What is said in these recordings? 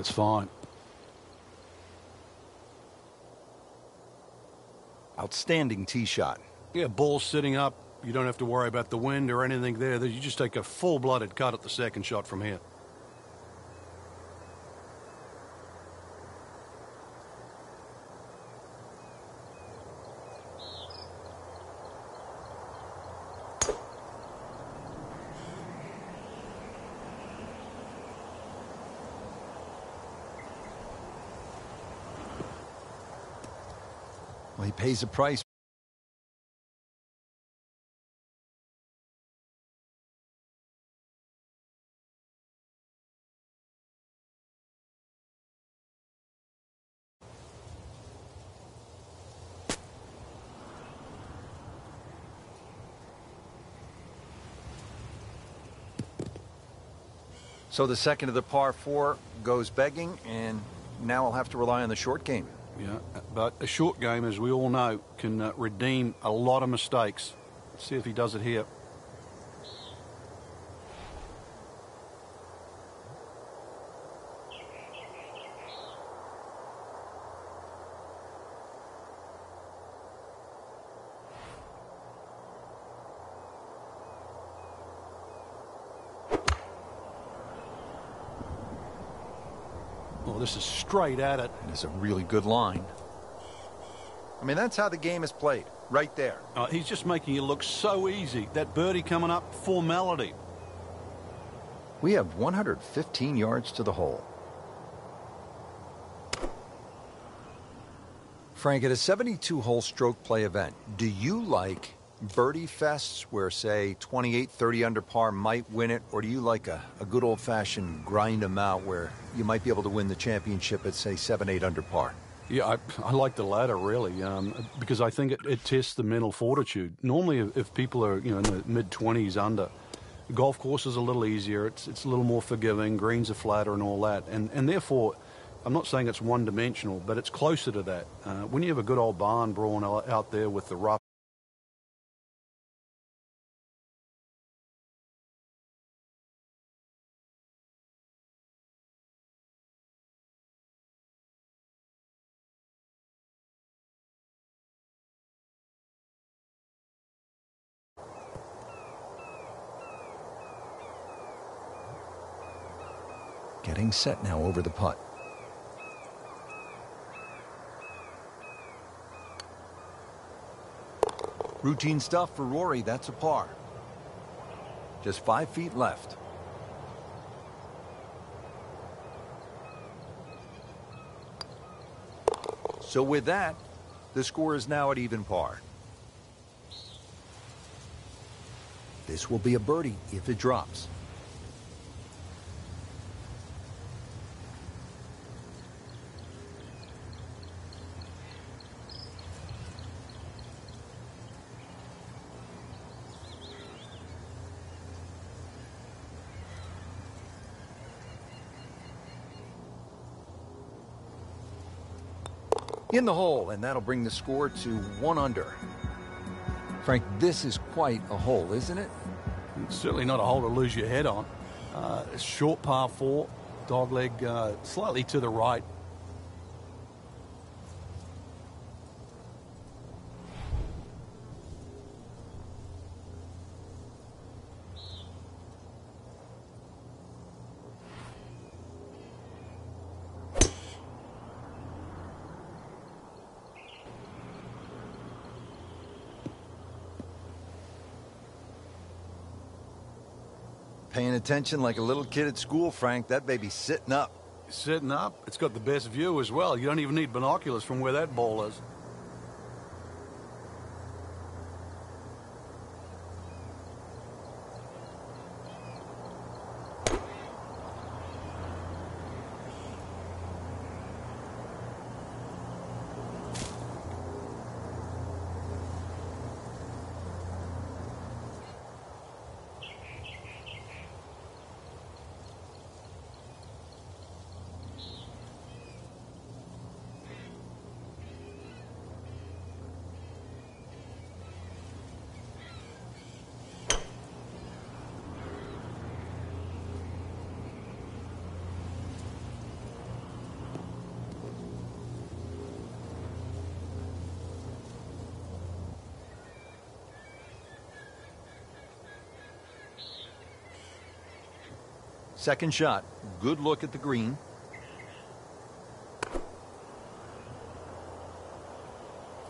That's fine. Outstanding tee shot. Yeah, ball's sitting up. You don't have to worry about the wind or anything there. You just take a full-blooded cut at the second shot from here. Well, he pays a price. So the second of the par 4 goes begging, and now I'll have to rely on the short game. Yeah, but a short game, as we all know, can redeem a lot of mistakes. Let's see if he does it here. Well, this is straight at it. It is a really good line. I mean, that's how the game is played, right there. He's just making it look so easy. That birdie coming up, formality. We have 115 yards to the hole. Frank, at a 72-hole stroke play event, do you like birdie fests where, say, 28, 30 under par might win it, or do you like a good old-fashioned grind them out where you might be able to win the championship at, say, 7, 8 under par? Yeah, I like the latter, really, because I think it tests the mental fortitude. Normally, if people are, in the mid-20s under, golf course is a little easier. It's a little more forgiving. Greens are flatter and all that. And therefore, I'm not saying it's one-dimensional, but it's closer to that. When you have a good old barn brawn out there with the rough, Getting set now over the putt. Routine stuff for Rory. That's a par. Just 5 feet left. So with that, the score is now at even par. This will be a birdie if it drops. In the hole, and that'll bring the score to 1 under. Frank, this is quite a hole, isn't it? it's certainly not a hole to lose your head on. Short par 4, dogleg slightly to the right. Paying attention like a little kid at school, Frank. That baby's sitting up. Sitting up. It's got the best view as well. You don't even need binoculars from where that ball is. second shot. Good look at the green.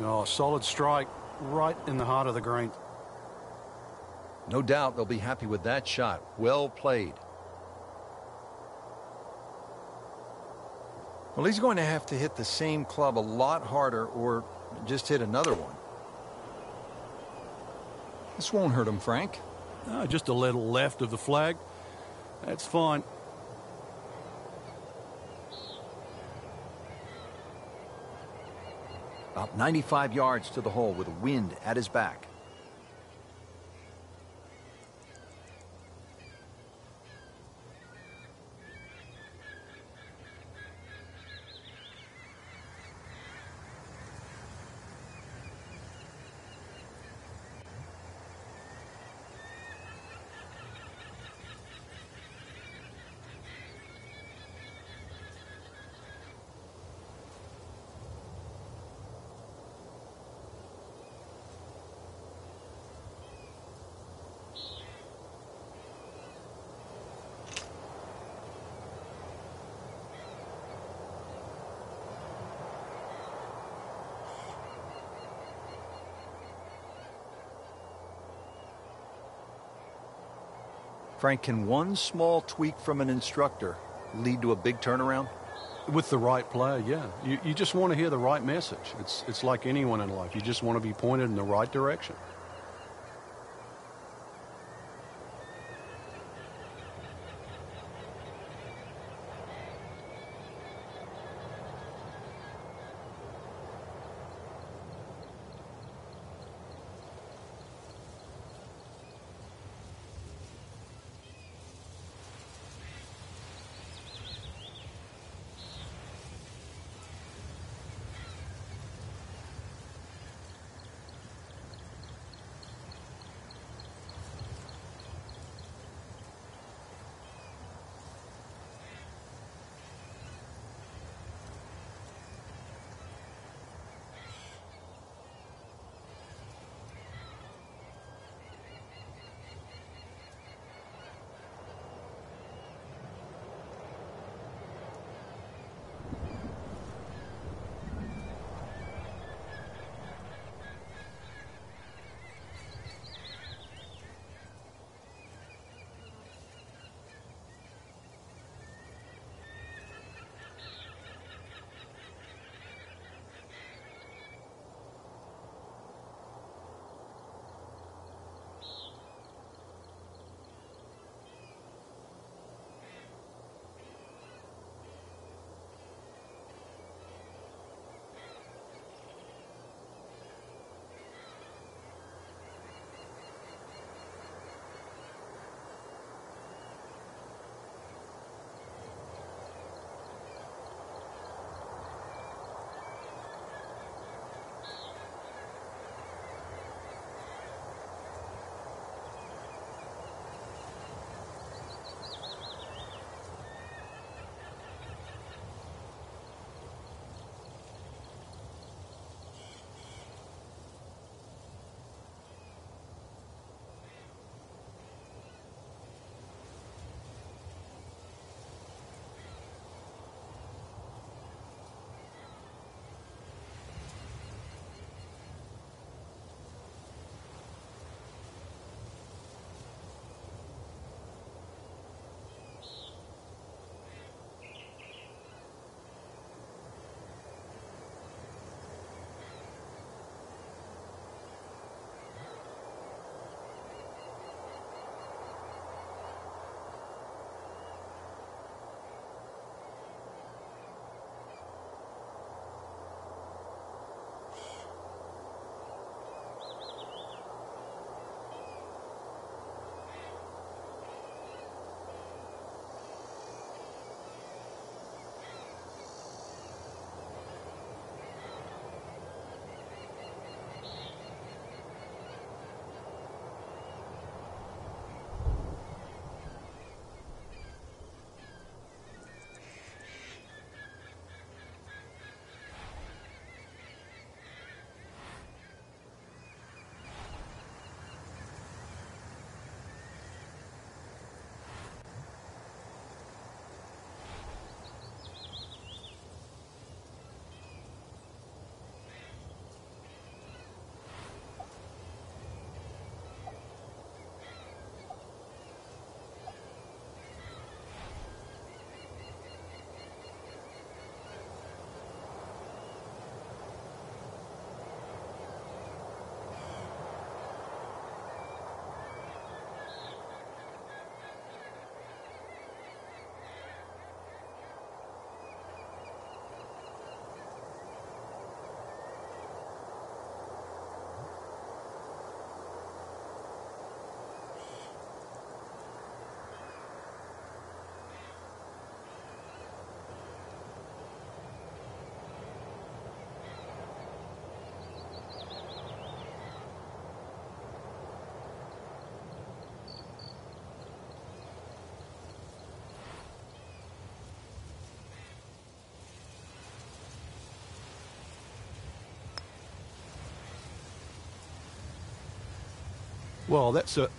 Oh, solid strike right in the heart of the green. No doubt they'll be happy with that shot. Well played. Well, he's going to have to hit the same club a lot harder or just hit another one. This won't hurt him, Frank. Just a little left of the flag. That's fine. About 95 yards to the hole with wind at his back. Frank, can one small tweak from an instructor lead to a big turnaround? With the right player, yeah. You just want to hear the right message. It's like anyone in life. You just want to be pointed in the right direction. Well, that's a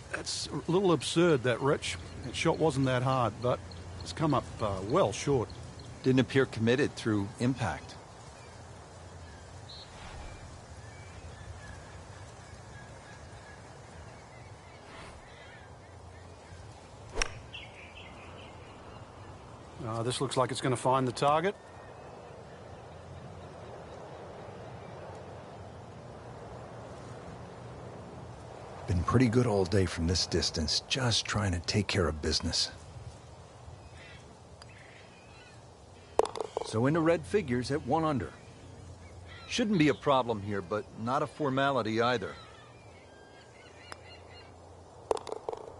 little absurd, that, Rich. That shot wasn't that hard, but it's come up well short. Didn't appear committed through impact. This looks like it's going to find the target. Been pretty good all day from this distance, just trying to take care of business. So into red figures at 1 under. Shouldn't be a problem here, but not a formality either.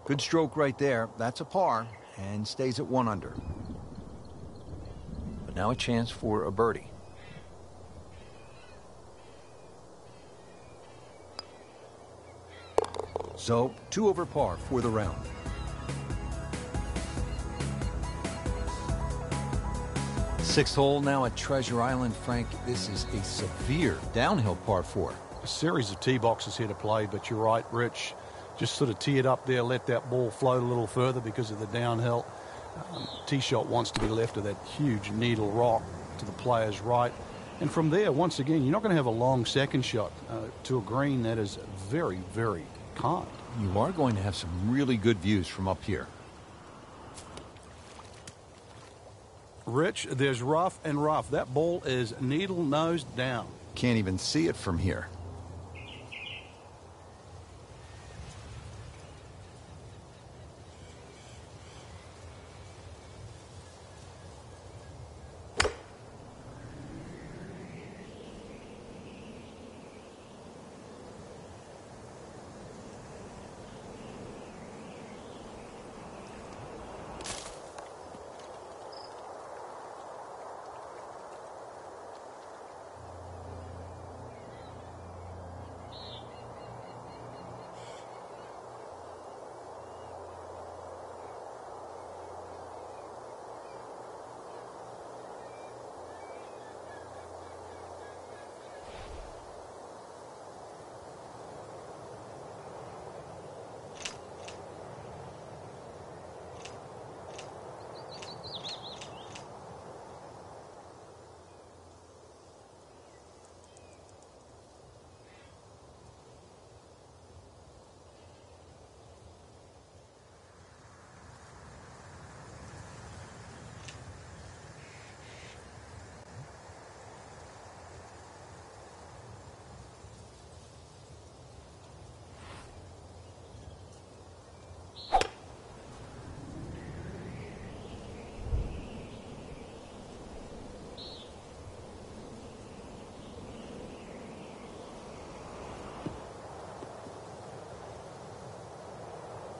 Good stroke right there. That's a par, and stays at 1 under. But now a chance for a birdie. So, 2 over par for the round. Sixth hole now at Treasure Island, Frank. This is a severe downhill par 4. A series of tee boxes here to play, but you're right, Rich. Just sort of tee it up there, let that ball float a little further because of the downhill. Tee shot wants to be left of that huge needle rock to the player's right. And from there, once again, you're not going to have a long second shot to a green that is very, very kind. You are going to have some really good views from up here. Rich, there's rough and rough. That ball is needle nose down. Can't even see it from here.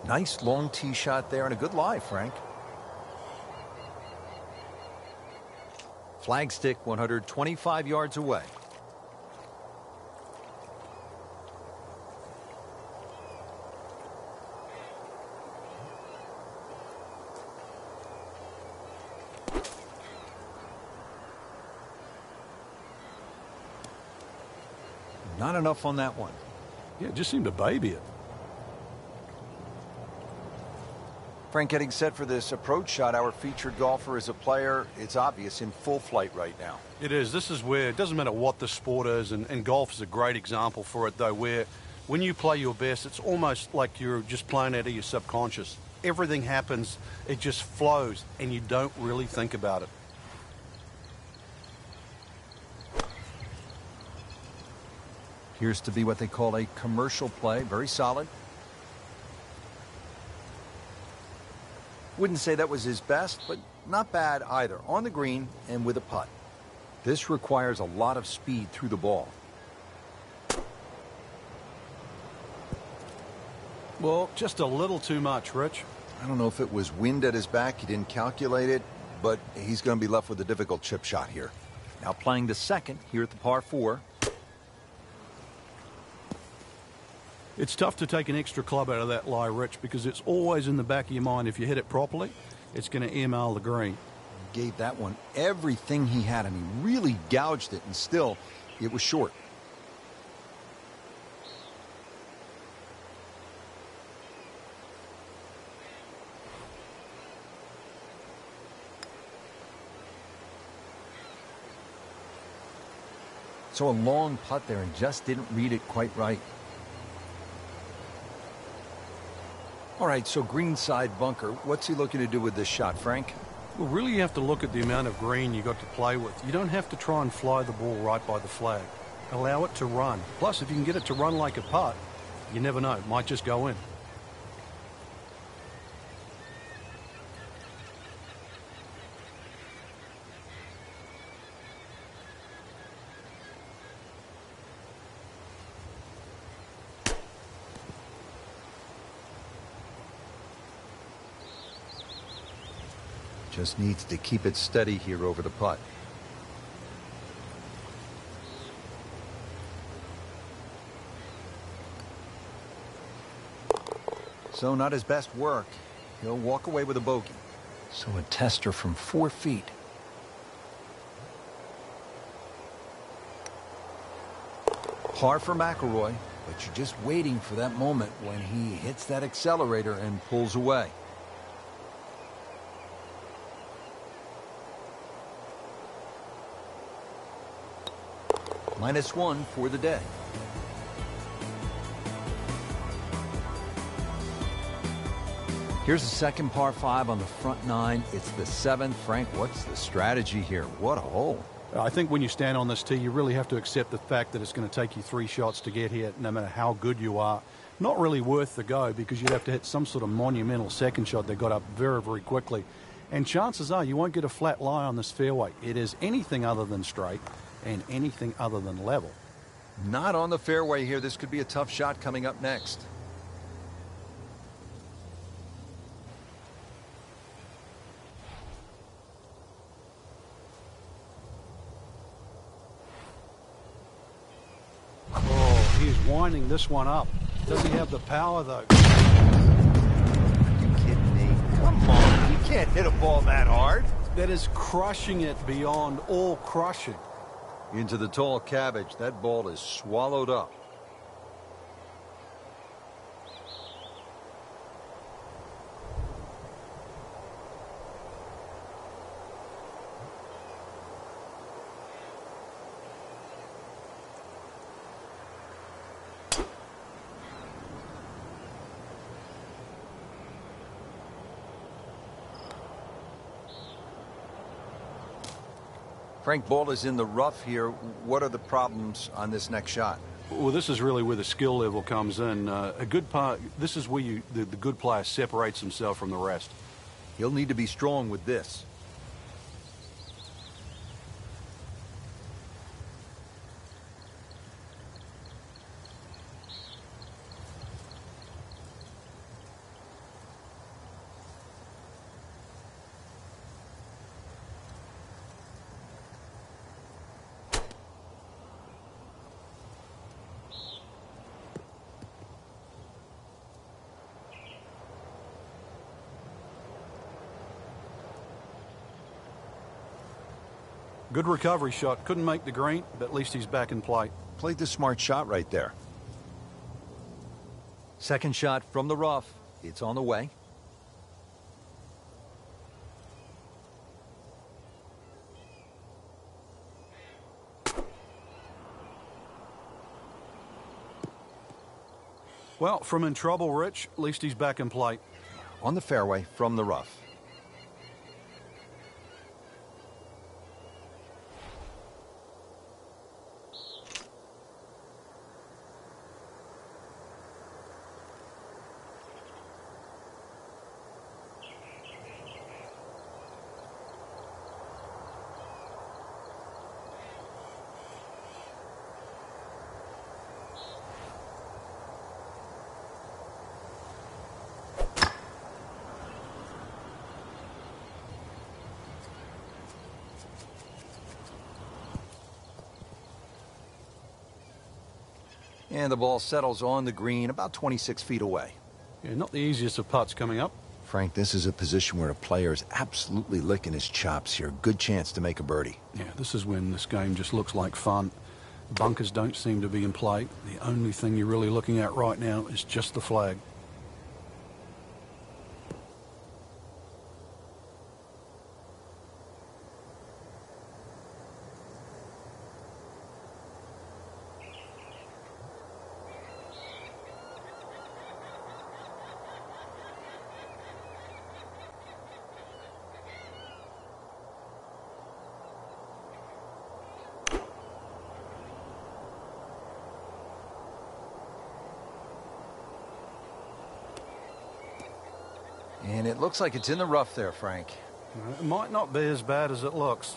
Nice long tee shot there and a good lie, Frank. Flagstick 125 yards away. Not enough on that one. Yeah, it just seemed to baby it. Frank, getting set for this approach shot. Our featured golfer is a player, it's obvious, in full flight right now. It is. This is where it doesn't matter what the sport is, and golf is a great example for it, though, where when you play your best, it's almost like you're just playing out of your subconscious. Everything happens, it just flows, and you don't really think about it. Appears to be what they call a commercial play. Very solid. Wouldn't say that was his best, but not bad either. On the green and with a putt. This requires a lot of speed through the ball. Well, just a little too much, Rich. I don't know if it was wind at his back. He didn't calculate it, but he's going to be left with a difficult chip shot here. Now playing the second here at the par 4. It's tough to take an extra club out of that lie, Rich, because it's always in the back of your mind. If you hit it properly, it's going to email the green. Gave that one everything he had, and he really gouged it, and still, it was short. So a long putt there and just didn't read it quite right. All right, so greenside bunker. What's he looking to do with this shot, Frank? Well, really you have to look at the amount of green you got to play with. You don't have to try and fly the ball right by the flag. Allow it to run. Plus, if you can get it to run like a putt, you never know. It might just go in. Just needs to keep it steady here over the putt. So not his best work. He'll walk away with a bogey. So a tester from 4 feet. Par for McIlroy, but you're just waiting for that moment when he hits that accelerator and pulls away. -1 for the day. Here's the second par 5 on the front 9. It's the 7th. Frank, what's the strategy here? What a hole. I think when you stand on this tee, you really have to accept the fact that it's going to take you 3 shots to get here, no matter how good you are. Not really worth the go, because you'd have to hit some sort of monumental second shot that got up very, very quickly. And chances are you won't get a flat lie on this fairway. It is anything other than straight and anything other than level. Not on the fairway here. This could be a tough shot coming up next. Oh, he's winding this one up. Does he have the power, though? Are you kidding me? Come on. You can't hit a ball that hard. That is crushing it beyond all crushing. Into the tall cabbage. That ball is swallowed up. Frank, ball is in the rough here. What are the problems on this next shot? Well, this is really where the skill level comes in. A good part. This is where the good player separates himself from the rest. He'll need to be strong with this. Good recovery shot. Couldn't make the green, but at least he's back in play. Played the smart shot right there. Second shot from the rough. It's on the way. Well, from in trouble, Rich, at least he's back in play. On the fairway from the rough. And the ball settles on the green about 26 feet away. Yeah, not the easiest of putts coming up. Frank, this is a position where a player is absolutely licking his chops here. Good chance to make a birdie. Yeah, this is when this game just looks like fun. Bunkers don't seem to be in play. The only thing you're really looking at right now is just the flag. And it looks like it's in the rough there, Frank. It might not be as bad as it looks.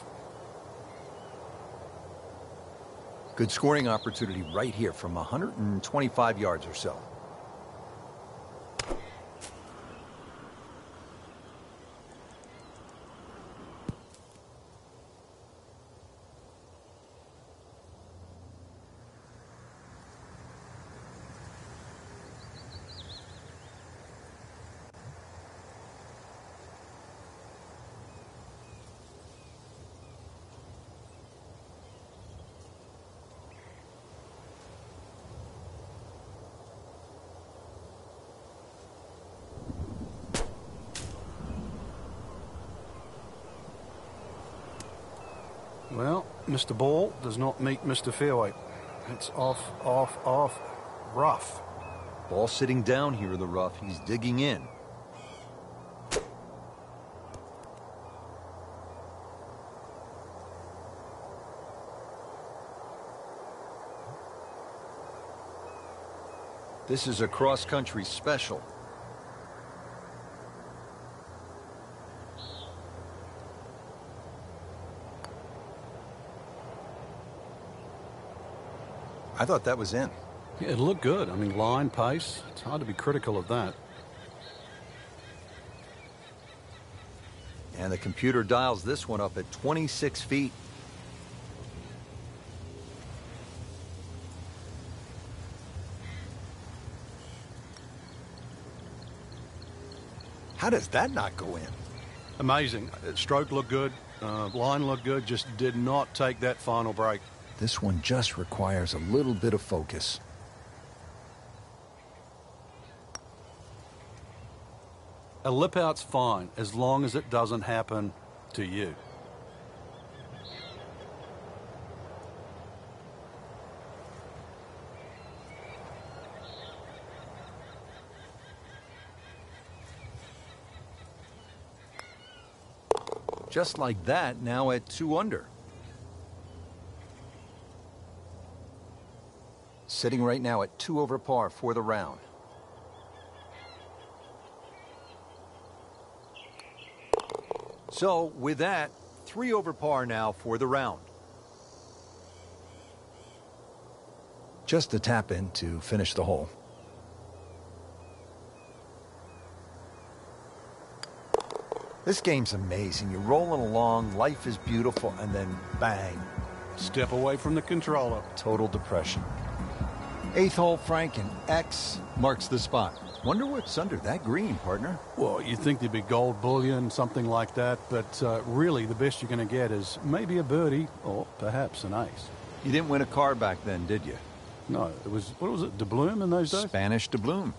Good scoring opportunity right here from 125 yards or so. Well, Mr. Ball does not meet Mr. Fairway. It's off, off, off, rough. Ball sitting down here in the rough. He's digging in. This is a cross-country special. I thought that was in. Yeah, it looked good. I mean, line, pace. It's hard to be critical of that. And the computer dials this one up at 26 feet. How does that not go in? Amazing. Stroke looked good. Line looked good. Just did not take that final break. This one just requires a little bit of focus. A lip out's fine as long as it doesn't happen to you. Just like that, now at 2 under. Sitting right now at 2 over par for the round. So, with that, 3 over par now for the round. Just a tap in to finish the hole. This game's amazing. You're rolling along, life is beautiful, and then bang. Step away from the controller. Total depression. 8th hole, Frank, and X marks the spot. Wonder what's under that green, partner. Well, you'd think there'd be gold bullion, something like that, but really the best you're going to get is maybe a birdie or perhaps an ace. You didn't win a car back then, did you? No, it was, what was it, doubloon in those days? Spanish doubloon.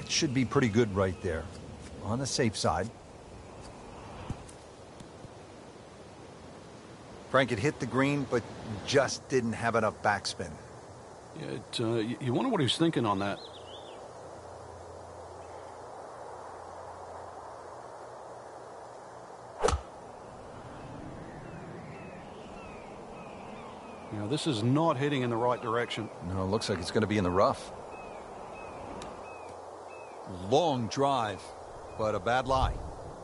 Should be pretty good right there. On the safe side. Frank had hit the green, but just didn't have enough backspin. Yeah, you wonder what he was thinking on that. You know, this is not heading in the right direction. No, it looks like it's going to be in the rough. Long drive, but a bad lie.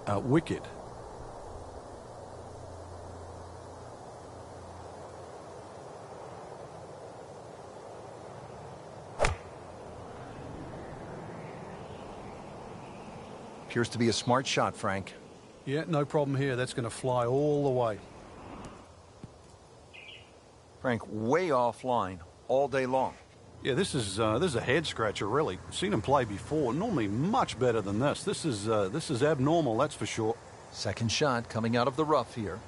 Wicked. Appears to be a smart shot, Frank. Yeah, no problem here. That's going to fly all the way. Frank, way offline all day long. Yeah, this is a head scratcher, really. Seen him play before. Normally much better than this. This is abnormal, that's for sure. Second shot coming out of the rough here.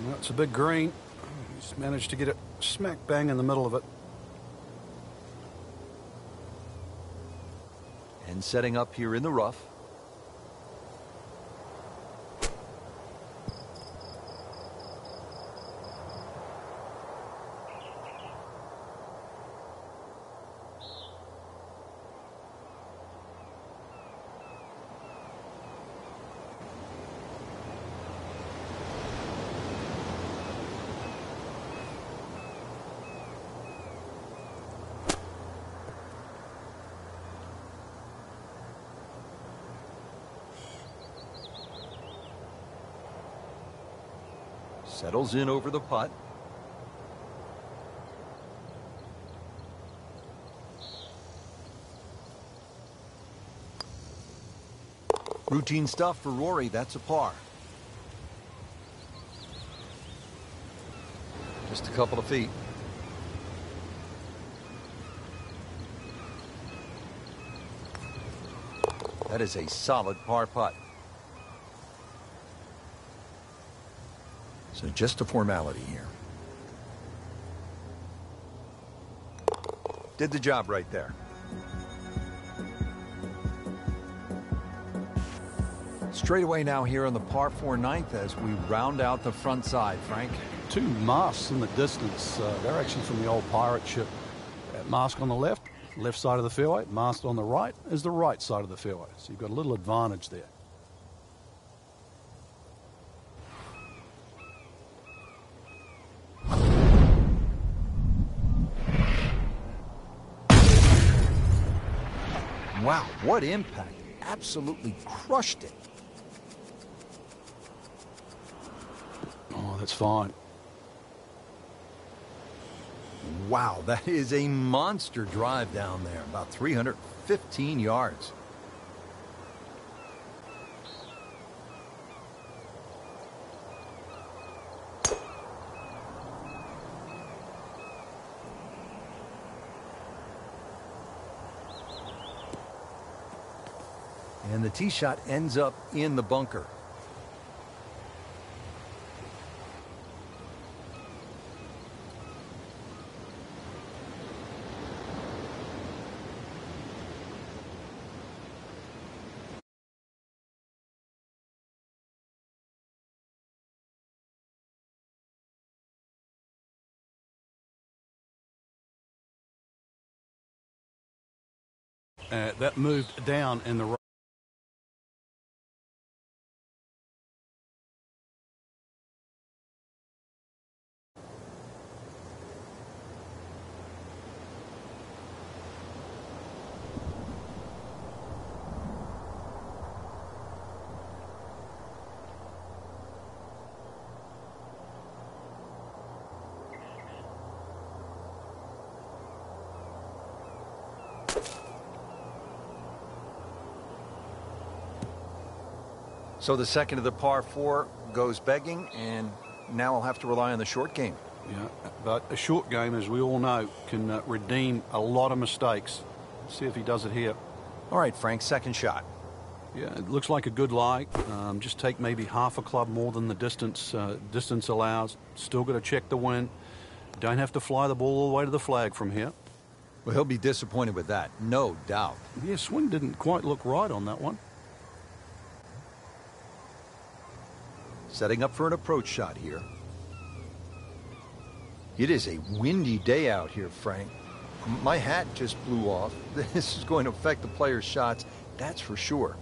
Well, it's a big green. He's managed to get it smack bang in the middle of it. And setting up here in the rough. Settles in over the putt. Routine stuff for Rory. That's a par. Just a couple of feet. That is a solid par putt. So just a formality here. Did the job right there. Straightaway now here on the par 4 ninth as we round out the front side, Frank. Two masts in the distance. They're actually from the old pirate ship. That mast on the left side of the fairway. Mast on the right is the right side of the fairway. So you've got a little advantage there. Wow, what impact. Absolutely crushed it. Oh, that's fine. Wow, that is a monster drive down there. About 315 yards. And the tee shot ends up in the bunker. That moved down in the right. So the second of the par 4 goes begging, and now I'll have to rely on the short game. Yeah, but a short game, as we all know, can redeem a lot of mistakes. See if he does it here. All right, Frank, second shot. Yeah, it looks like a good lie. Just take maybe half a club more than the distance allows. Still got to check the wind. Don't have to fly the ball all the way to the flag from here. Well, he'll be disappointed with that, no doubt. Yeah, swing didn't quite look right on that one. Setting up for an approach shot here. It is a windy day out here, Frank. My hat just blew off. This is going to affect the players' shots, that's for sure.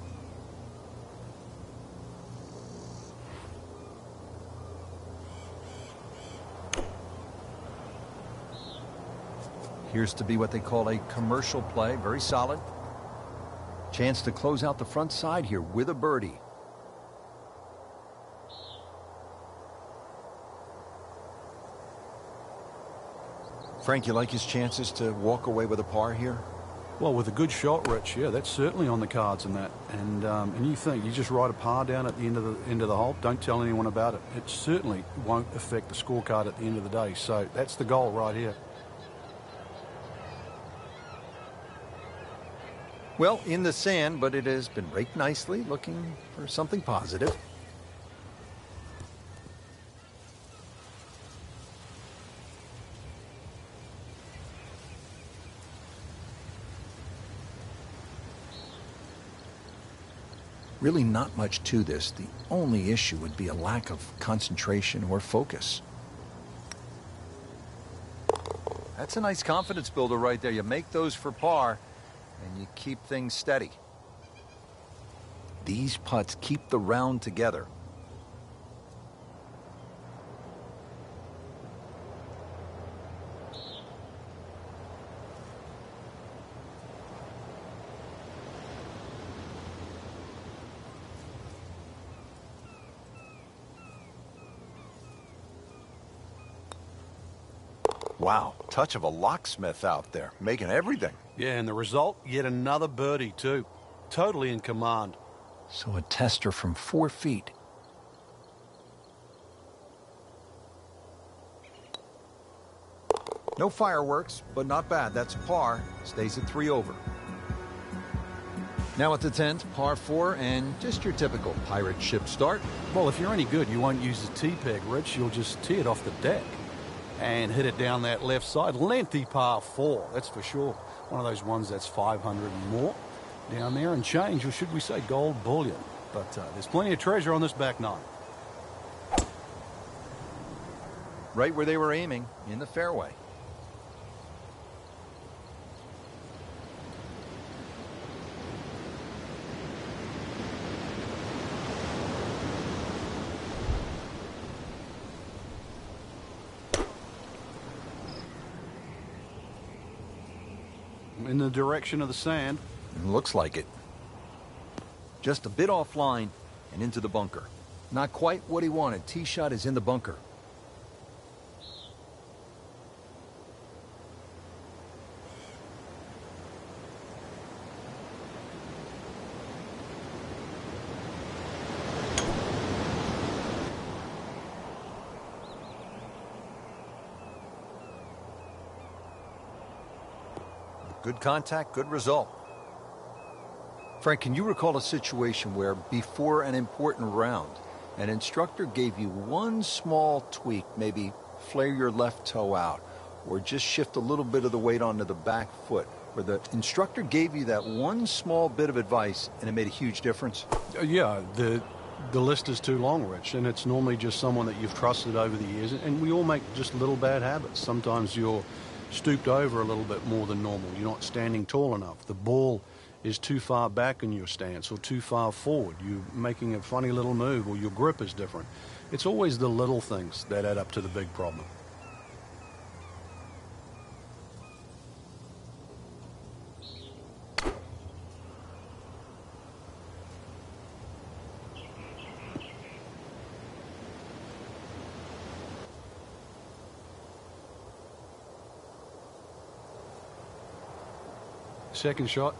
Here's to be what they call a commercial play. Very solid. Chance to close out the front side here with a birdie. Frank, you like his chances to walk away with a par here? Well, with a good shot, Rich, yeah, that's certainly on the cards in that. And you think you just write a par down at the end of the hole. Don't tell anyone about it. It certainly won't affect the scorecard at the end of the day. So that's the goal right here. Well, in the sand, but it has been raked nicely, looking for something positive. Really not much to this. The only issue would be a lack of concentration or focus. That's a nice confidence builder right there. You make those for par, and you keep things steady. These putts keep the round together. Wow, touch of a locksmith out there, making everything. Yeah, and the result, yet another birdie too. Totally in command. So a tester from 4 feet. No fireworks, but not bad. That's a par. Stays at 3 over. Now at the 10th, par 4, and just your typical pirate ship start. Well, if you're any good, you won't use the tee peg, Rich. You'll just tee it off the deck and hit it down that left side. Lengthy par 4, that's for sure. One of those ones that's 500 and more down there, and change, or should we say gold bullion. But there's plenty of treasure on this back nine. Right where they were aiming, in the fairway. In the direction of the sand. Looks like it. Just a bit offline and into the bunker. Not quite what he wanted. Tee shot is in the bunker. Good contact, good result. Frank, can you recall a situation where before an important round, an instructor gave you one small tweak, maybe flare your left toe out, or just shift a little bit of the weight onto the back foot, where the instructor gave you that one small bit of advice and it made a huge difference? Yeah, the list is too long, Rich, and it's normally just someone that you've trusted over the years, and we all make just little bad habits. Sometimes you're stooped over a little bit more than normal. You're not standing tall enough. The ball is too far back in your stance or too far forward. You're making a funny little move, or your grip is different. It's always the little things that add up to the big problem. Second shot.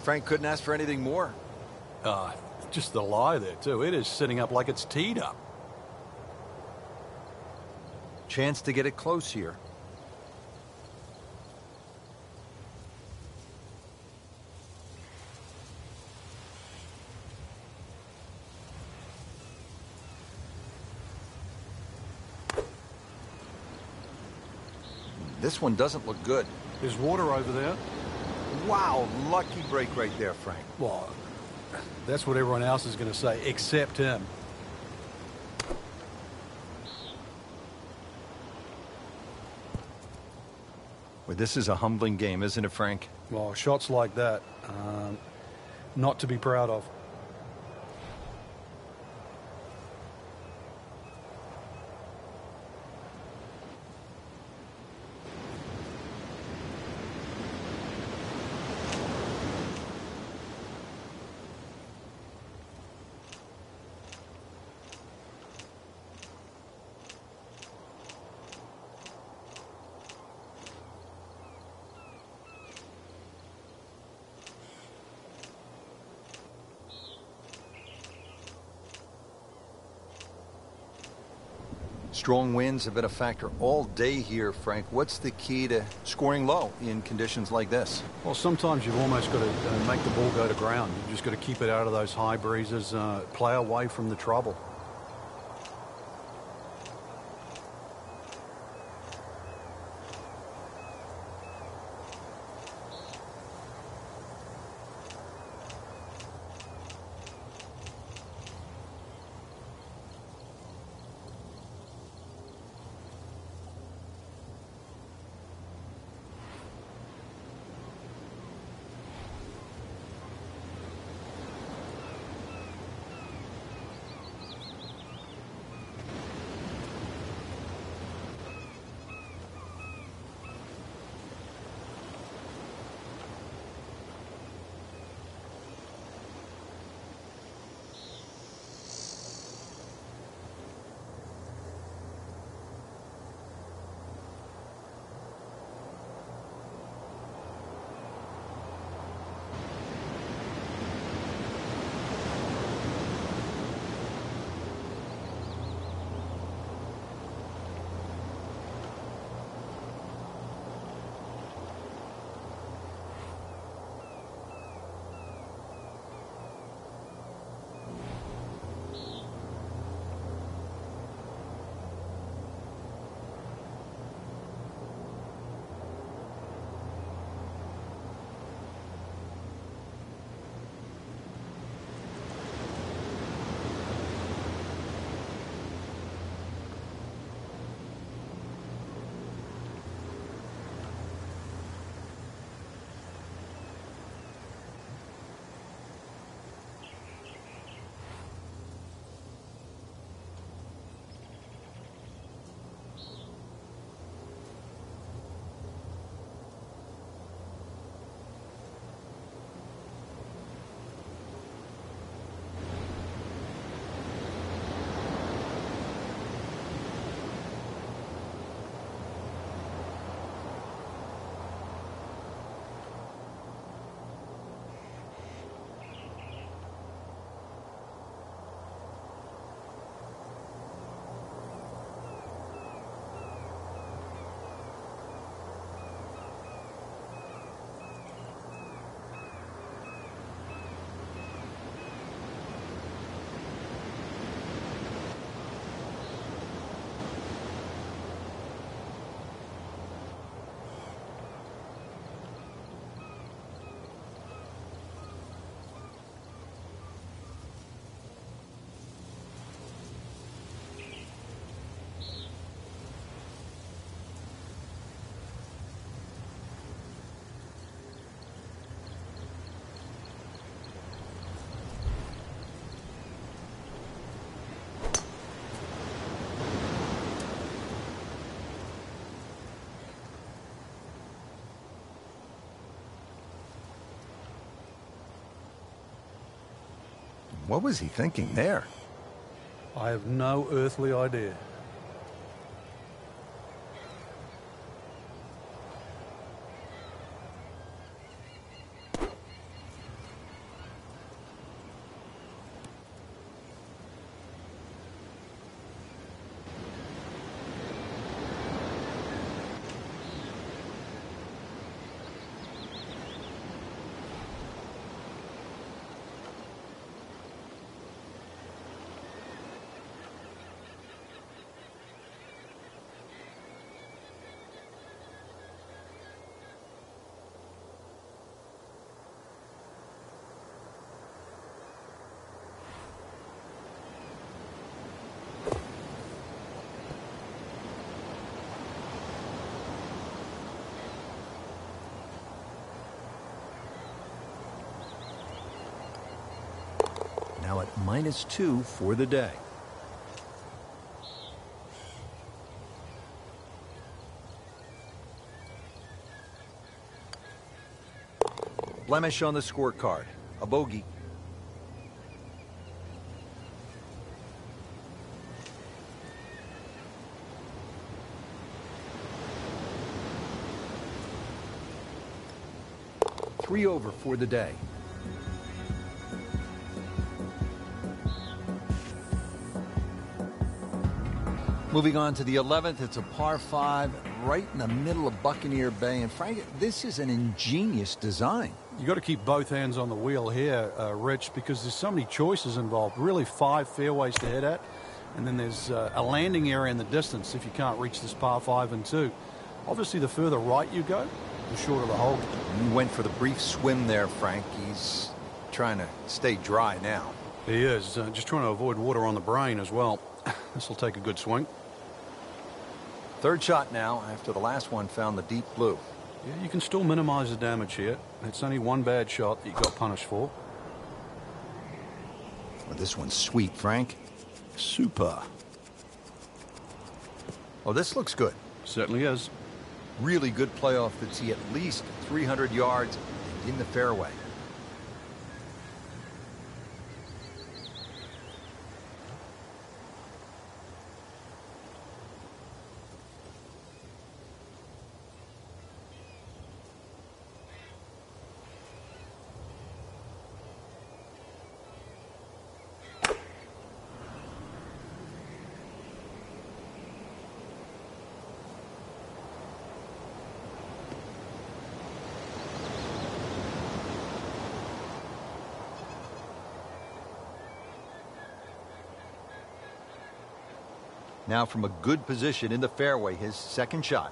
Frank couldn't ask for anything more. Just the lie there, too. It is sitting up like it's teed up. Chance to get it close here. This one doesn't look good. There's water over there. Wow, lucky break right there, Frank. Well, that's what everyone else is going to say, except him. Well, this is a humbling game, isn't it, Frank? Well, shots like that, not to be proud of. Strong winds have been a factor all day here, Frank. What's the key to scoring low in conditions like this? Well, sometimes you've almost got to make the ball go to ground. You've just got to keep it out of those high breezes, play away from the trouble. What was he thinking there? I have no earthly idea. Now at -2 for the day. Blemish on the scorecard. A bogey. Three over for the day. Moving on to the 11th, it's a par 5 right in the middle of Buccaneer Bay. And Frank, this is an ingenious design. You got to keep both hands on the wheel here, Rich, because there's so many choices involved. Really 5 fairways to hit at, and then there's a landing area in the distance if you can't reach this par 5 and 2. Obviously, the further right you go, the shorter the hole. He went for the brief swim there, Frank. He's trying to stay dry now. He is, just trying to avoid water on the brain as well. This will take a good swing. Third shot now after the last one found the deep blue. Yeah, you can still minimize the damage here. It's only one bad shot that you got punished for. Well, this one's sweet, Frank. Super. Oh, this looks good. Certainly is. Really good playoff that's at least 300 yards in the fairway. Now from a good position in the fairway, his second shot.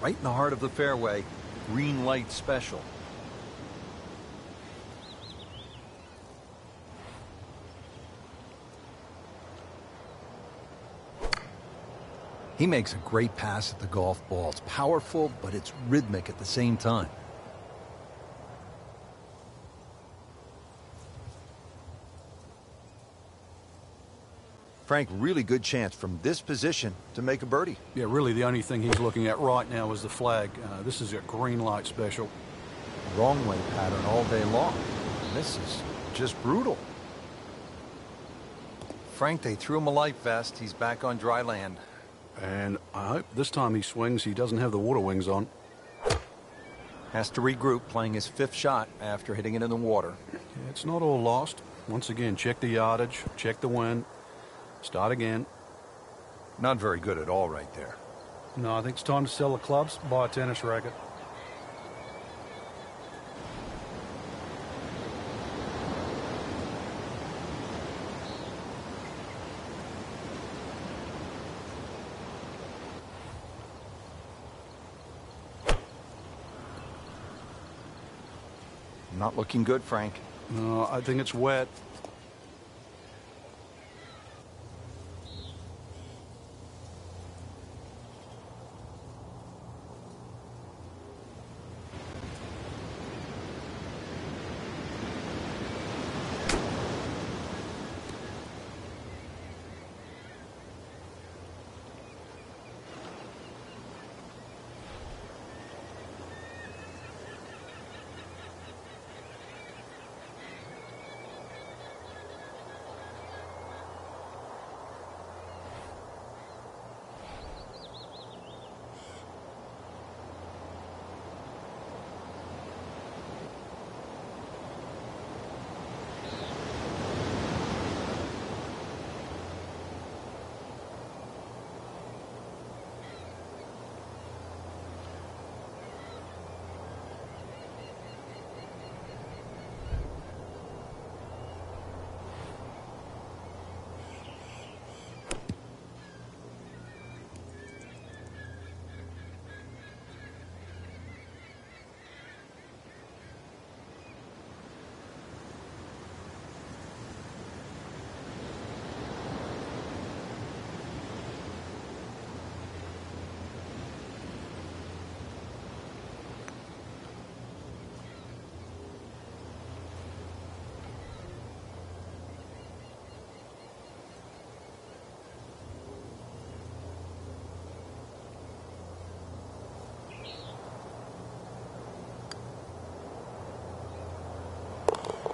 Right in the heart of the fairway, green light special. He makes a great pass at the golf ball. It's powerful, but it's rhythmic at the same time. Frank, really good chance from this position to make a birdie. Yeah, really the only thing he's looking at right now is the flag. This is a green light special. Wrong way pattern all day long. This is just brutal. Frank, they threw him a life vest. He's back on dry land. And I hope this time he swings, he doesn't have the water wings on. Has to regroup, playing his 5th shot after hitting it in the water. Yeah, it's not all lost. Once again, check the yardage, check the wind. Start again. Not very good at all right there. No, I think it's time to sell the clubs, buy a tennis racket. Not looking good, Frank. No, I think it's wet.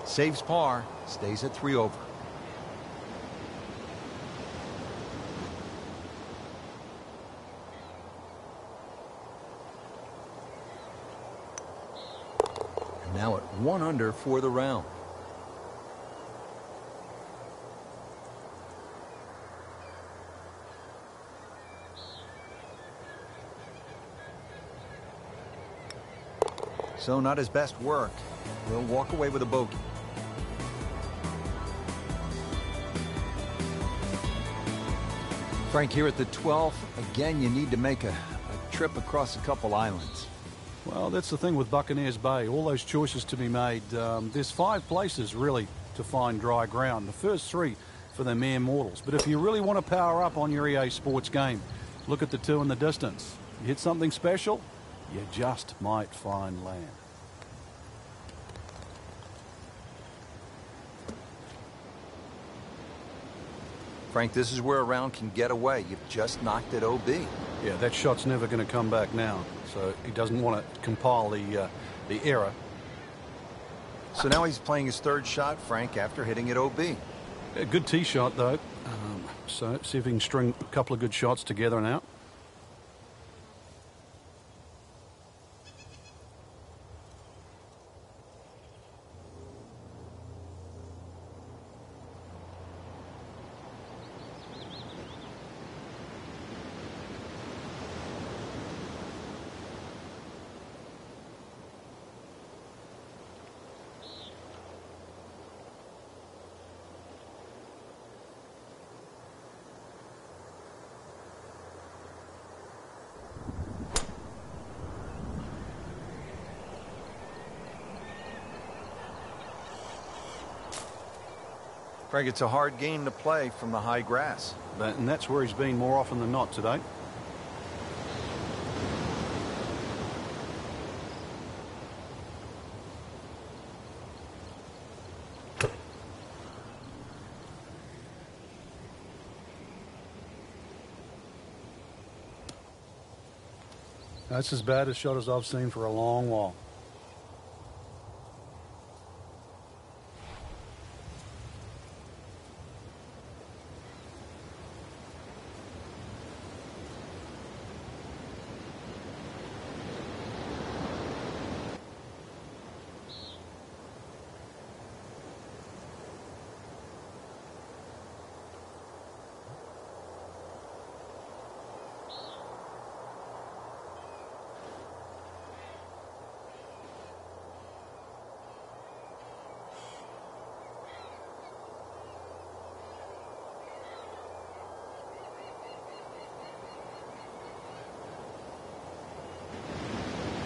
Saves par, stays at 3 over. And now at 1 under for the round. So not his best work. He'll walk away with a bogey. Frank, here at the 12th, again, you need to make a trip across a couple islands. Well, that's the thing with Buccaneers Bay. All those choices to be made. There's 5 places, really, to find dry ground. The first 3 for the mere mortals. But if you really want to power up on your EA Sports game, look at the 2 in the distance. You hit something special, you just might find land. Frank, this is where a round can get away. You've just knocked it OB. Yeah, that shot's never going to come back now. So he doesn't want to compile the error. So now he's playing his 3rd shot, Frank, after hitting it OB. A good tee shot, though. So see if he can string a couple of good shots together now. Frank, it's a hard game to play from the high grass. And that's where he's been more often than not today. That's as bad a shot as I've seen for a long while.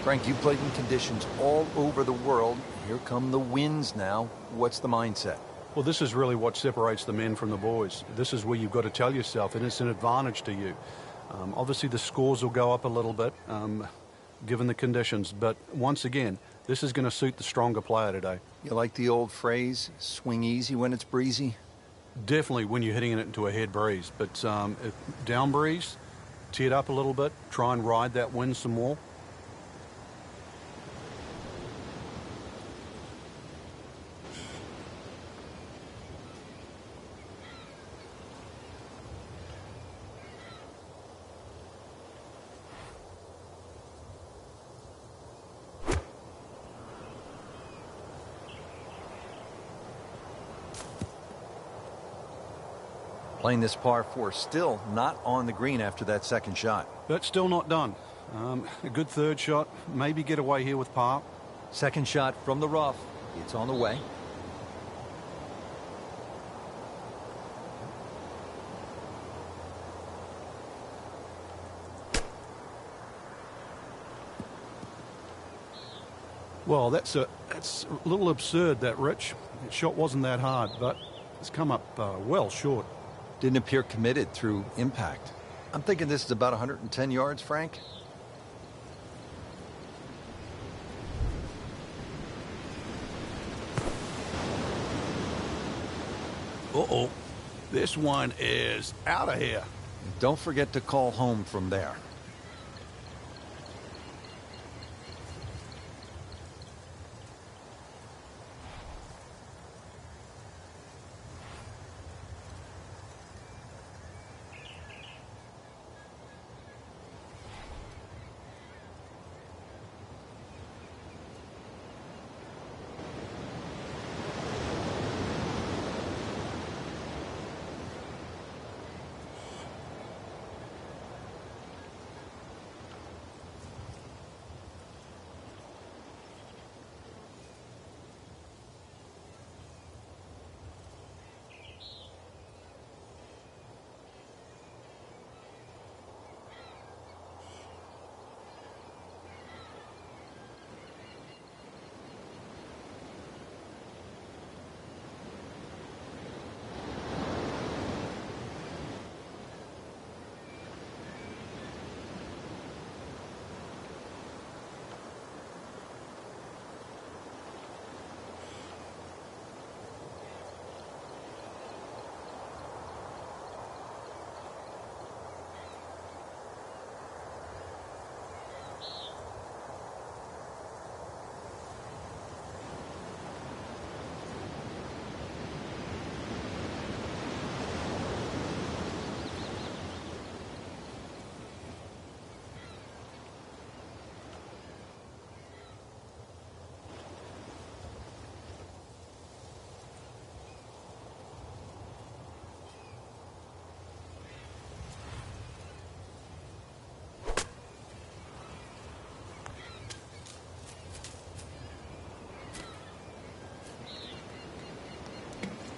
Frank, you played in conditions all over the world. Here come the winds now. What's the mindset? Well, this is really what separates the men from the boys. This is where you've got to tell yourself, and it's an advantage to you. Obviously, the scores will go up a little bit, given the conditions. But once again, this is going to suit the stronger player today. You like the old phrase, swing easy when it's breezy? Definitely when you're hitting it into a head breeze. But if down breeze, tee it up a little bit, try and ride that wind some more. Playing this par 4, still not on the green after that second shot. But still not done. A good third shot, maybe get away here with par. Second shot from the rough. It's on the way. Well, that's a little absurd, that, Rich. The shot wasn't that hard, but it's come up well short. Didn't appear committed through impact. I'm thinking this is about 110 yards, Frank. Uh-oh. This one is out of here. Don't forget to call home from there.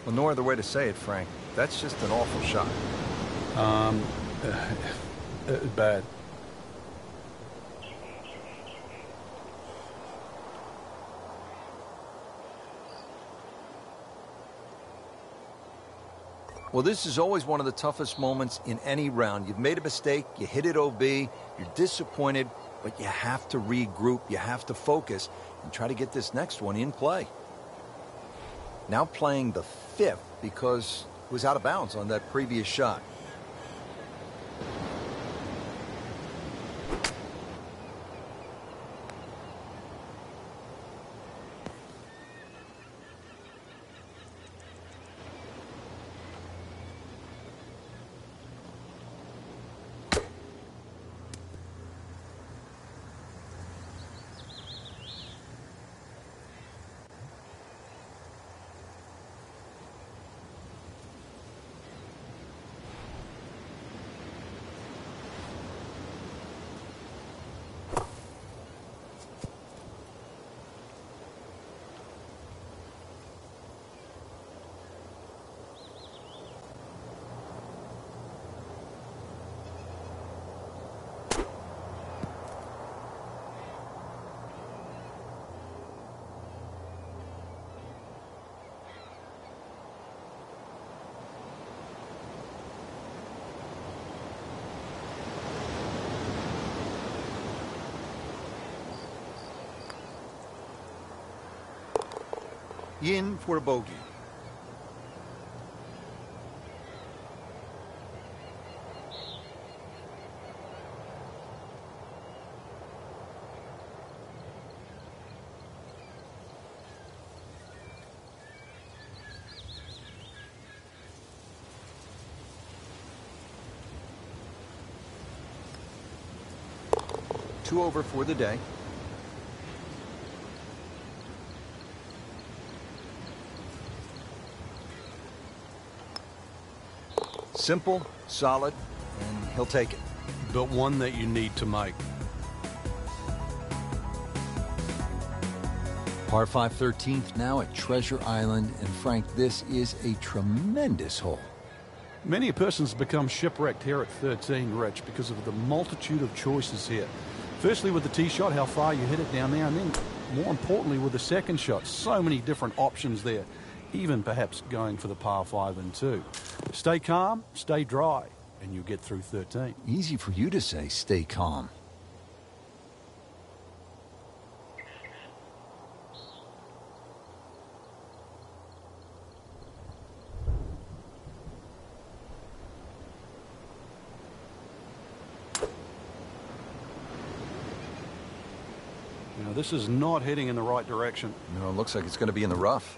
Well, no other way to say it, Frank. That's just an awful shot. Bad. Well, this is always one of the toughest moments in any round. You've made a mistake, you hit it OB, you're disappointed, but you have to regroup, you have to focus, and try to get this next one in play. Now playing the fifth because it was out of bounds on that previous shot. in for a bogey. Two over for the day. Simple, solid, and he'll take it. But one that you need to make. Par 5 13th now at Treasure Island. And Frank, this is a tremendous hole. Many persons become shipwrecked here at 13, Rich, because of the multitude of choices here. Firstly, with the tee shot, how far you hit it down there, and then, more importantly, with the second shot, so many different options there, even perhaps going for the par 5 and 2. Stay calm, stay dry, and you'll get through 13. Easy for you to say, stay calm. Now, this is not heading in the right direction. No, it looks like it's going to be in the rough.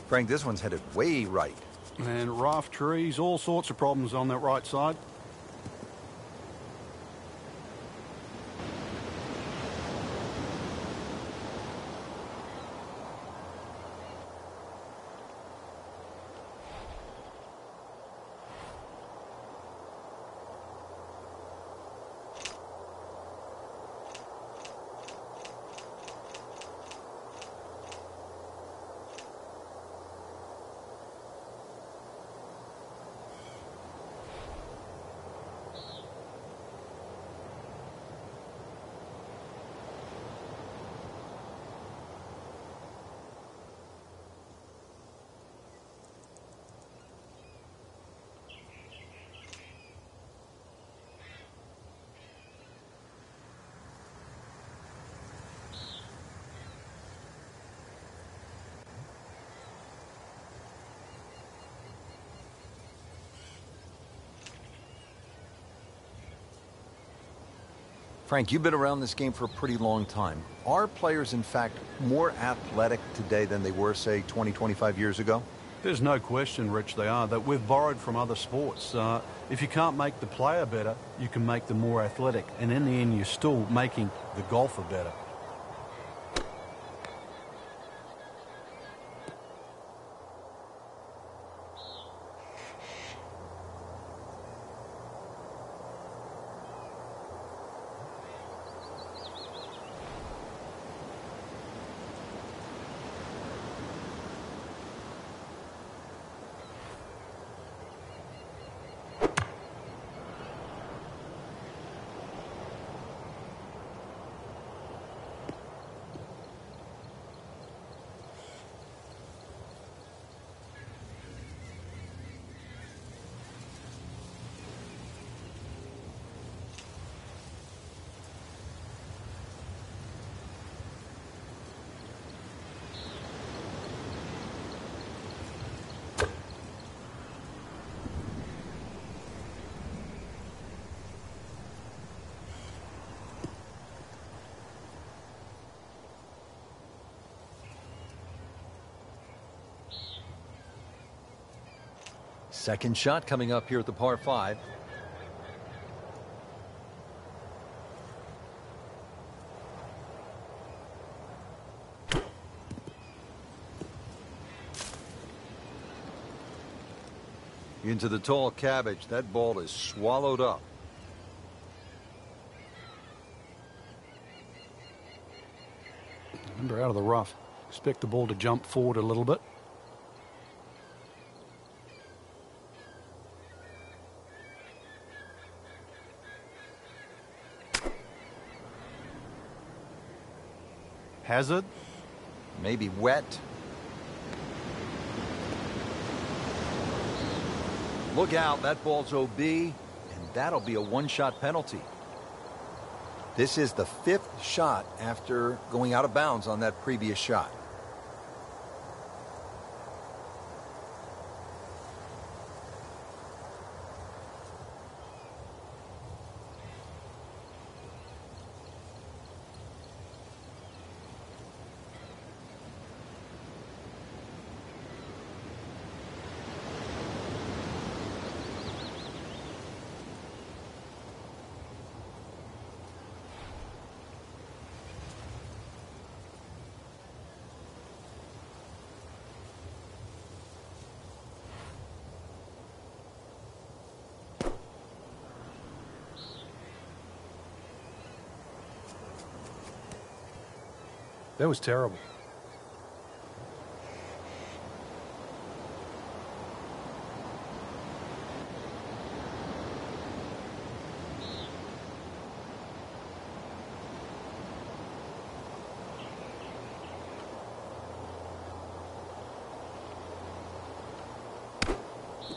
Frank, this one's headed way right. And rough trees, all sorts of problems on that right side. Frank, you've been around this game for a pretty long time. Are players, in fact, more athletic today than they were, say, 20, 25 years ago? There's no question, Rich, they are. That we've borrowed from other sports. If you can't make the player better, you can make them more athletic. And in the end, you're still making the golfer better. Second shot coming up here at the par 5. Into the tall cabbage. That ball is swallowed up. Remember, out of the rough. Expect the ball to jump forward a little bit. Hazard. Maybe wet. Look out, that ball's OB, and that'll be a one-shot penalty. This is the 5th shot after going out of bounds on that previous shot. That was terrible.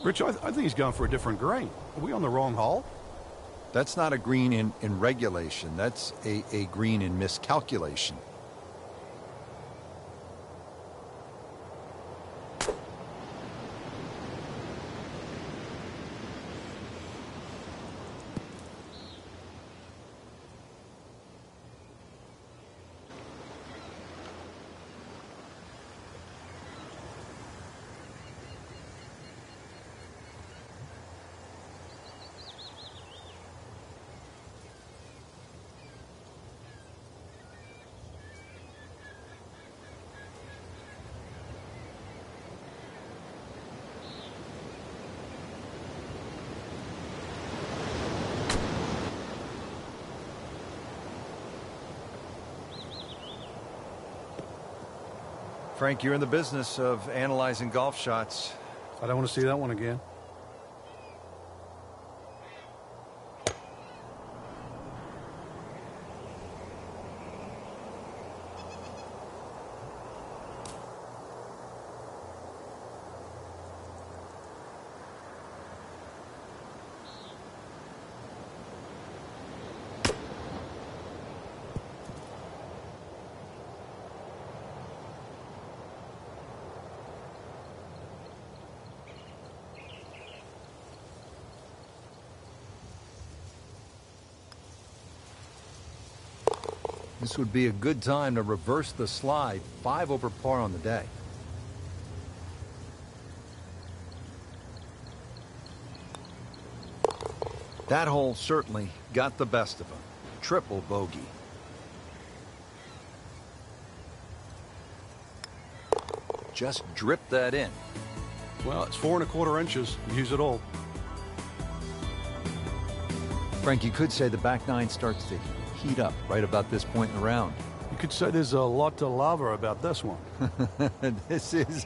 Rich, I think he's going for a different green. Are we on the wrong hole? That's not a green in regulation. That's a green in miscalculation. Frank, you're in the business of analyzing golf shots. I don't want to see that one again. This would be a good time to reverse the slide. 5 over par on the day. That hole certainly got the best of him. Triple bogey. Just drip that in. Well, it's 4 1/4 inches. Use it all. Frank, you could say the back nine starts to heat up right about this point in the round. You could say there's a lot to love about this one. This is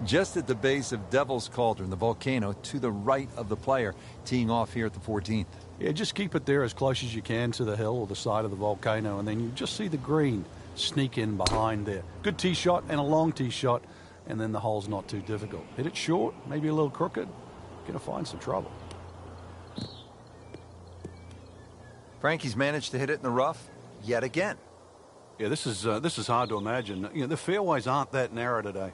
just at the base of Devil's Cauldron, the volcano, to the right of the player, teeing off here at the 14th. Yeah, just keep it there as close as you can to the hill or the side of the volcano, and then you just see the green sneak in behind there. Good tee shot and a long tee shot, and then the hole's not too difficult. Hit it short, maybe a little crooked, gonna find some trouble. Frankie's managed to hit it in the rough yet again. Yeah, this is hard to imagine. You know, the fairways aren't that narrow today.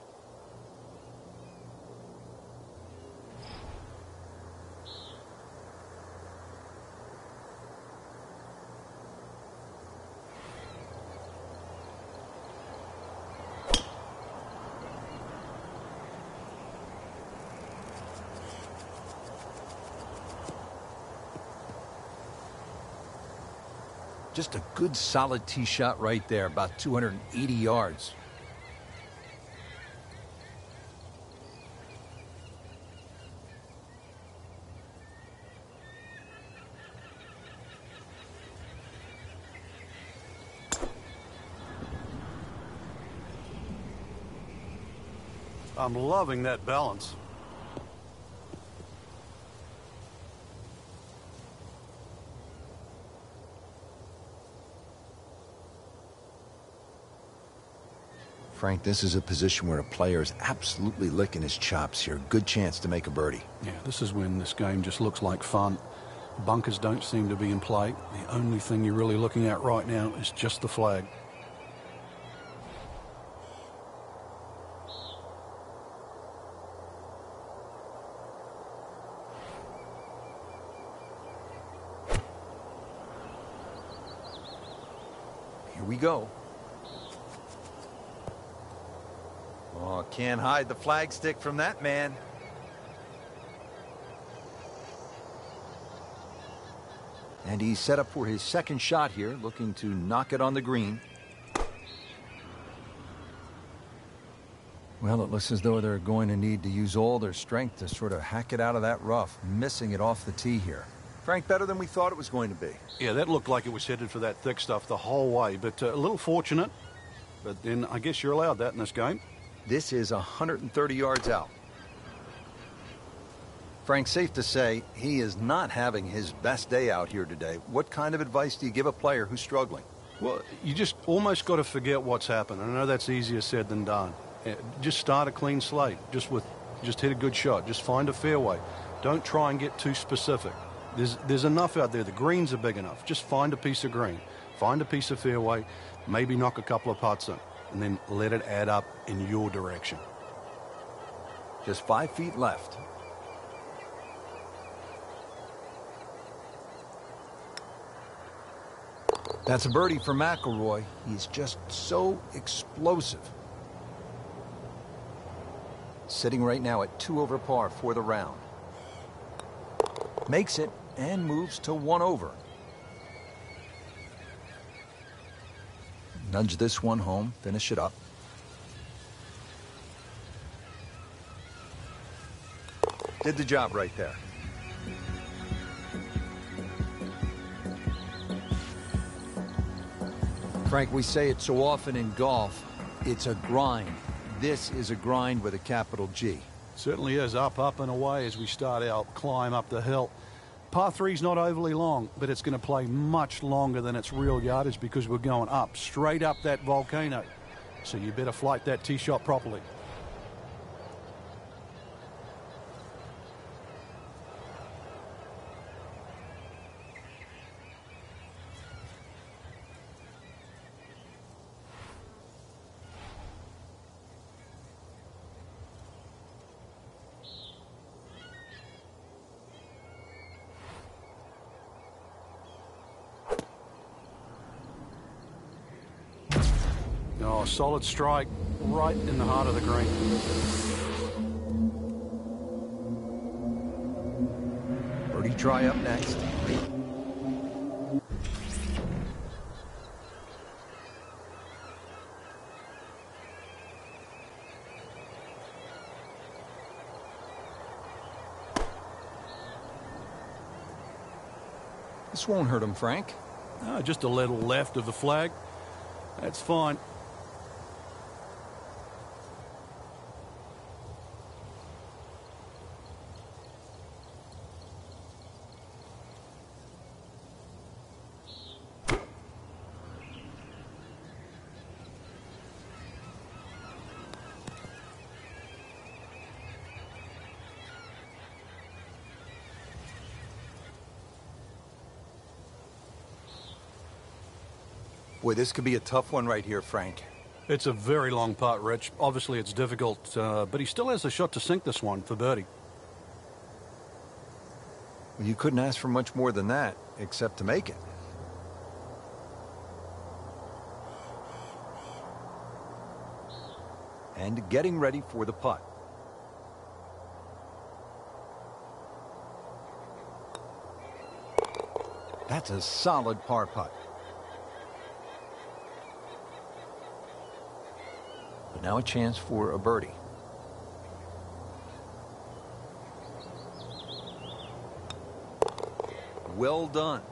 Just a good solid tee shot right there, about 280 yards. I'm loving that balance. Frank, this is a position where a player is absolutely licking his chops here. Good chance to make a birdie. Yeah, this is when this game just looks like fun. Bunkers don't seem to be in play. The only thing you're really looking at right now is just the flag. Here we go. Oh, can't hide the flagstick from that man. And he's set up for his second shot here, looking to knock it on the green. Well, it looks as though they're going to need to use all their strength to sort of hack it out of that rough, missing it off the tee here. Frank, better than we thought it was going to be. Yeah, that looked like it was headed for that thick stuff the whole way, but a little fortunate. But then I guess you're allowed that in this game. This is 130 yards out. Frank, safe to say he is not having his best day out here today. What kind of advice do you give a player who's struggling? Well, you just almost got to forget what's happened. I know that's easier said than done. Just start a clean slate. Just hit a good shot. Just find a fairway. Don't try and get too specific. There's enough out there. The greens are big enough. Just find a piece of green. Find a piece of fairway. Maybe knock a couple of putts in. And then let it add up in your direction. Just 5 feet left. That's a birdie for McIlroy. He's just so explosive. Sitting right now at 2 over par for the round. Makes it and moves to 1 over. Nudge this one home, finish it up. Did the job right there. Frank, we say it so often in golf, it's a grind. This is a grind with a capital G. Certainly is. Up, up, and away as we start our climb up the hill. Par 3's not overly long, but it's going to play much longer than its real yardage because we're going up, straight up that volcano. So you better flight that tee shot properly. Oh, solid strike right in the heart of the green. Birdie try up next. This won't hurt him, Frank. Just a little left of the flag. That's fine. Boy, this could be a tough one right here, Frank. It's a very long putt, Rich. Obviously, it's difficult, but he still has a shot to sink this one for birdie. Well, you couldn't ask for much more than that, except to make it. And getting ready for the putt. That's a solid par putt. But now a chance for a birdie. Well done.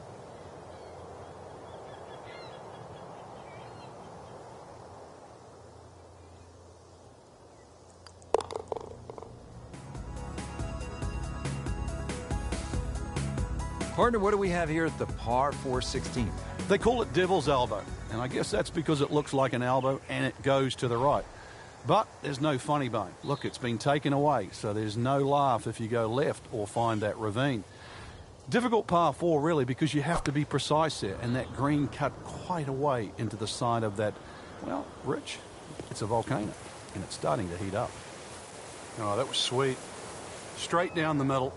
Partner, what do we have here at the par 416? They call it Devil's Elbow, and I guess that's because it looks like an elbow and it goes to the right. But there's no funny bone. Look, it's been taken away, so there's no laugh if you go left or find that ravine. Difficult par 4, really, because you have to be precise there, and that green cut quite a way into the side of that, well, Rich, it's a volcano, and it's starting to heat up. Oh, that was sweet. Straight down the middle.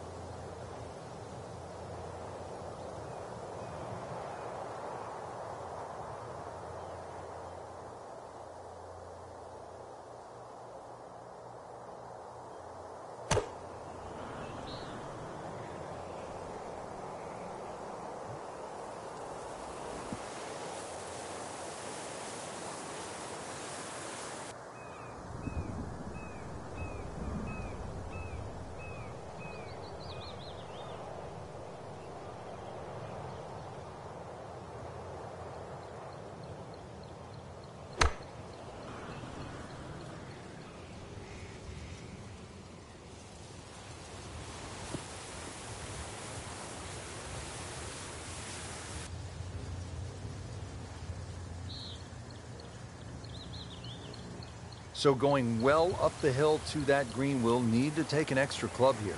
So going well up the hill to that green, we'll need to take an extra club here.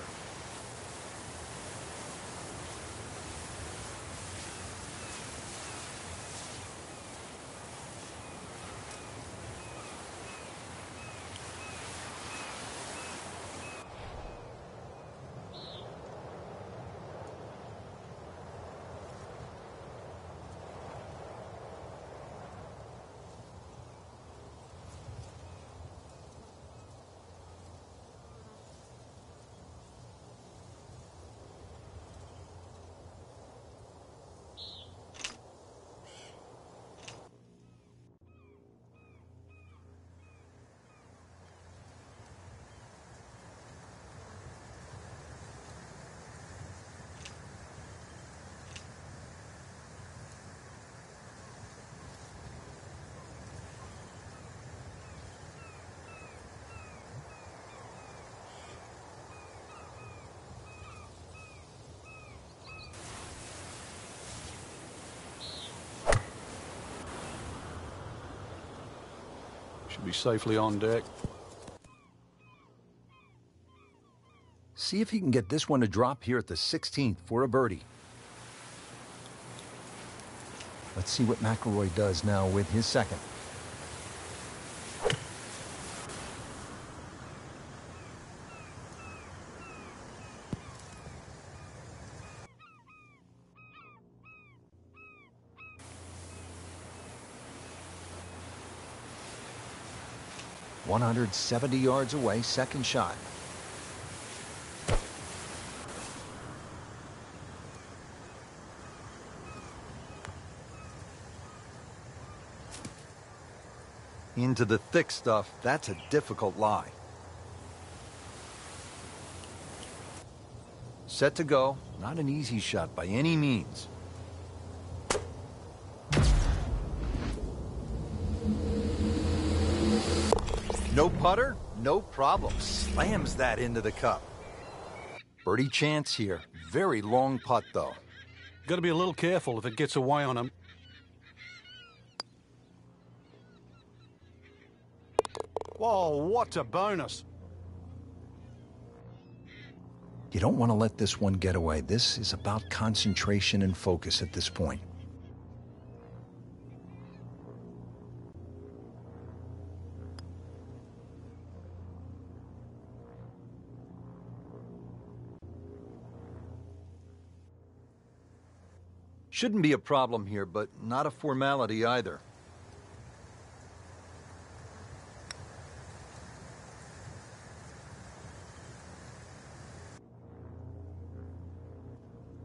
Should be safely on deck. See if he can get this one to drop here at the 16th for a birdie. Let's see what McIlroy does now with his second. "170 yards away, second shot." Into the thick stuff. That's a difficult lie. Set to go. Not an easy shot by any means. No putter, no problem. Slams that into the cup. Birdie chance here. Very long putt, though. Got to be a little careful if it gets away on him. Whoa, what a bonus. You don't want to let this one get away. This is about concentration and focus at this point. Shouldn't be a problem here, but not a formality either.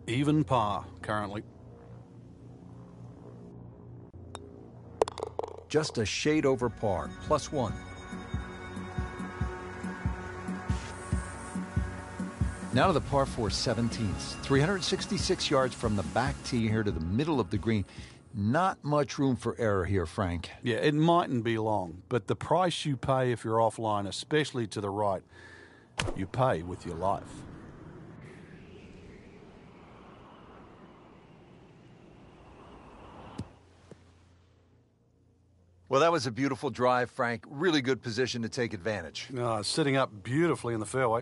Even par, currently. Just a shade over par, +1. Now to the par 4 17th. 366 yards from the back tee here to the middle of the green. Not much room for error here, Frank. Yeah, it mightn't be long, but the price you pay if you're offline, especially to the right, you pay with your life. Well, that was a beautiful drive, Frank. Really good position to take advantage. Sitting up beautifully in the fairway.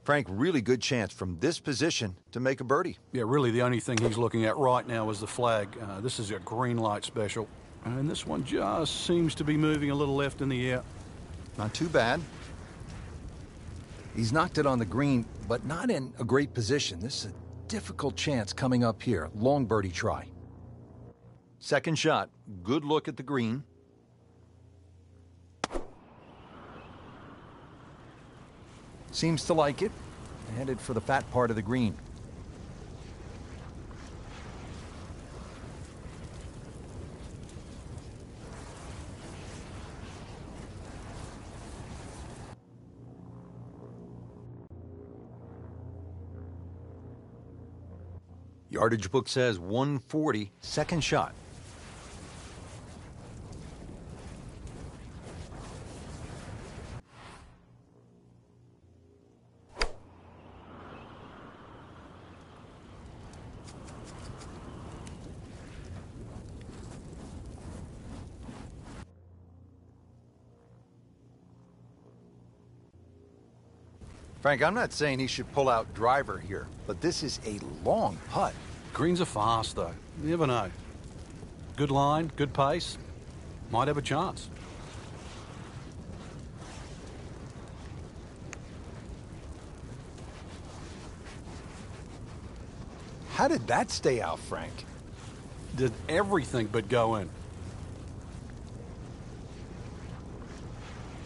Frank, really good chance from this position to make a birdie. Yeah, really the only thing he's looking at right now is the flag. This is a green light special. And this one just seems to be moving a little left in the air. Not too bad. He's knocked it on the green, but not in a great position. This is a difficult chance coming up here. Long birdie try. Second shot. Good look at the green. Seems to like it. Headed for the fat part of the green. Yardage book says 140. Second shot. Frank, I'm not saying he should pull out driver here, but this is a long putt. Greens are fast, though. You never know. Good line, good pace. Might have a chance. How did that stay out, Frank? Did everything but go in.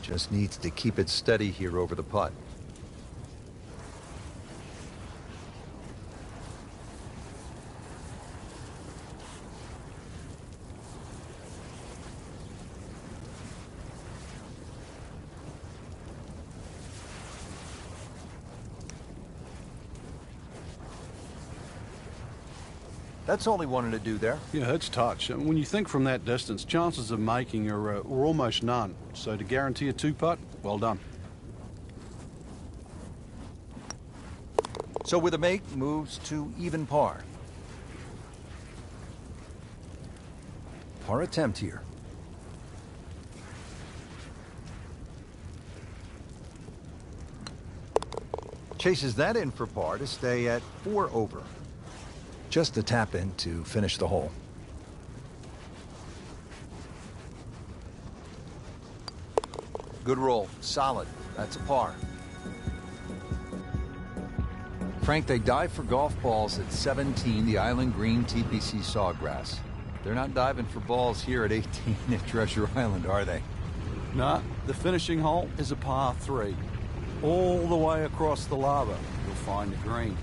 Just needs to keep it steady here over the putt. That's all he wanted to do there. Yeah, it's touch. And when you think from that distance, chances of making are almost none. So to guarantee a two-putt, well done. So with a make, moves to even par. Par attempt here. Chases that in for par to stay at 4 over. Just a tap in to finish the hole. Good roll. Solid. That's a par. Frank, they dive for golf balls at 17, the Island Green TPC Sawgrass. They're not diving for balls here at 18 at Treasure Island, are they? No, the finishing hole is a par 3. All the way across the lava, you'll find the green.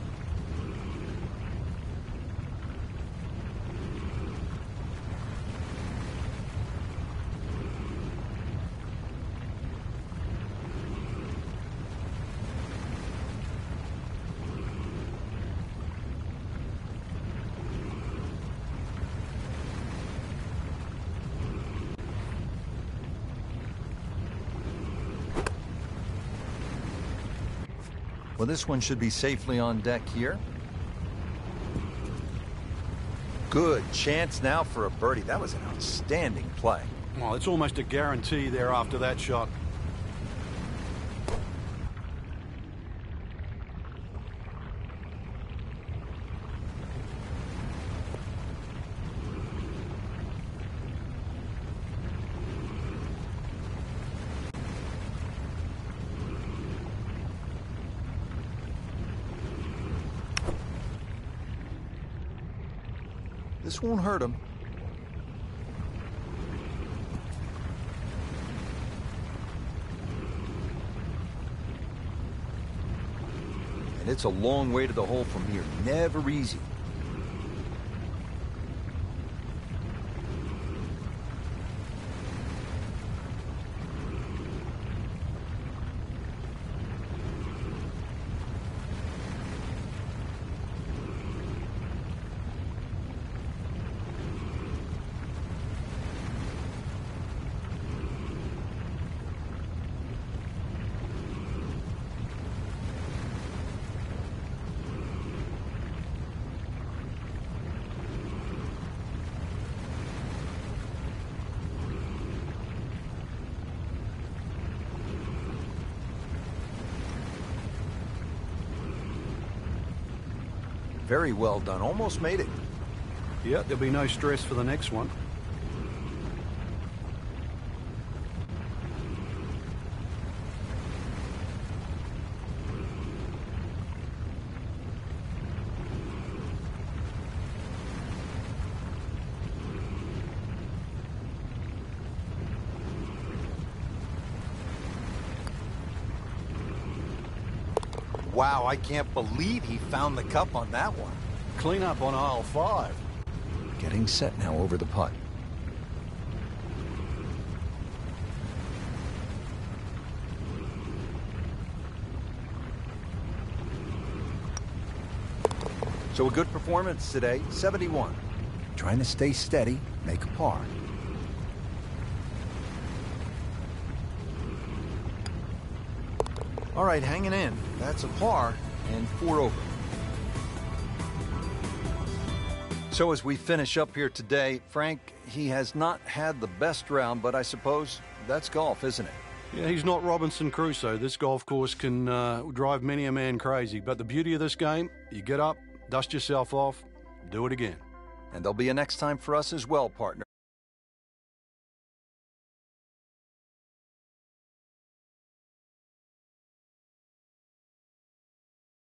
Well, this one should be safely on deck here. Good chance now for a birdie. That was an outstanding play. Well, it's almost a guarantee there after that shot. This won't hurt him. And it's a long way to the hole from here. Never easy. Very well done. Almost made it. Yeah, there'll be no stress for the next one. Wow, I can't believe he found the cup on that one. Clean up on aisle 5. Getting set now over the putt. So a good performance today, 71. Trying to stay steady, make a par. All right, hanging in. That's a par and 4 over. So as we finish up here today, Frank, he has not had the best round, but I suppose that's golf, isn't it? Yeah, he's not Robinson Crusoe. This golf course can drive many a man crazy. But the beauty of this game, you get up, dust yourself off, do it again. And there'll be a next time for us as well, partner.